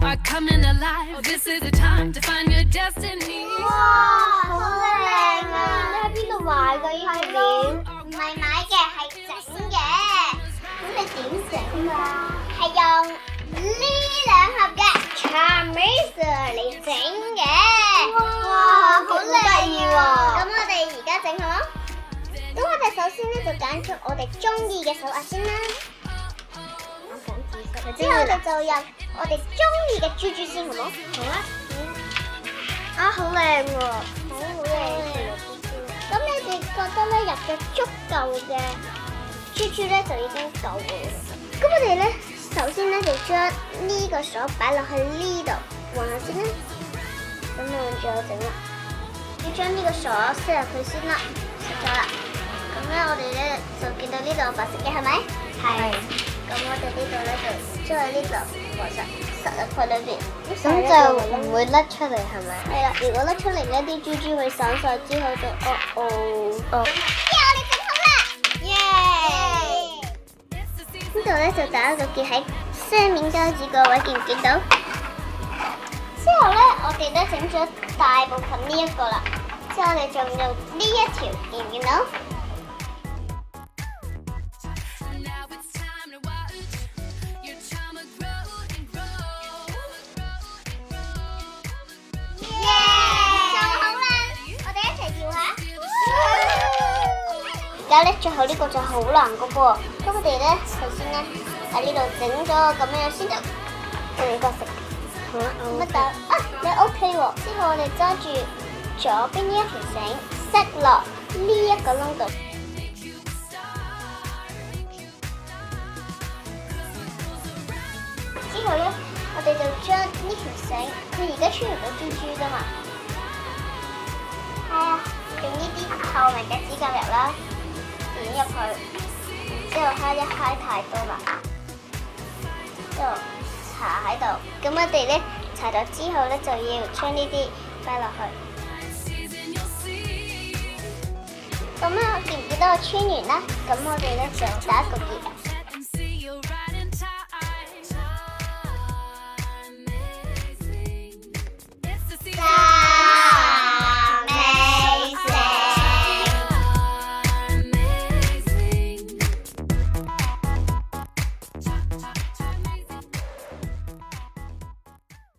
are coming alive. This is the time to find your destiny. 哇，好靚啊！你喺邊度買㗎？呢條鏈唔係買嘅，係整嘅。咁你點整啊？係用呢兩盒嘅 Charmander 嚟整嘅。哇，好得意喎！咁我哋而家整好冇？咁我哋首先咧就揀出我哋中意嘅手壓先啦。我揀紫色。之後我哋就入我哋中意嘅珠珠先，好冇？好啊。啊，好靚喎！好靚。咁你哋覺得咧入咗足夠嘅珠珠咧就已經夠嘅。咁我哋咧首先咧就將呢個鎖擺落去呢度，換下先啦。咁我仲有整啦，要將呢個鎖塞入去先啦，塞咗啦。咁咧我哋咧就見到呢度白色嘅係咪？係。咁我哋呢度咧就將喺呢度放實入去裏邊。咁就唔會甩出嚟係咪？係啦，如果甩出嚟呢啲珠珠會散晒之後就我哋整好啦！耶！呢度咧就打一個結喺雙面膠紙個位，見唔見到？之後咧我哋咧整咗大部分呢一個啦，之後我哋仲用呢一條，見唔見到？而家咧，最後呢個就好難個噃。咁我哋咧，首先咧喺呢度整咗咁樣先得。我個食好啊，乜豆啊？你 OK 喎。之後我哋揸住左邊呢一條繩，塞落呢一個窿度。之後咧，我哋就將呢條繩，佢而家穿唔到珠珠㗎嘛。係啊，用呢啲透明嘅指甲油啦。點入去，之後揩一揩太多啦，之後搽喺度。咁我哋咧搽咗之後咧，就要將呢啲擺落去。咁咧，見唔見到我穿完啦？咁我哋咧就打一個結。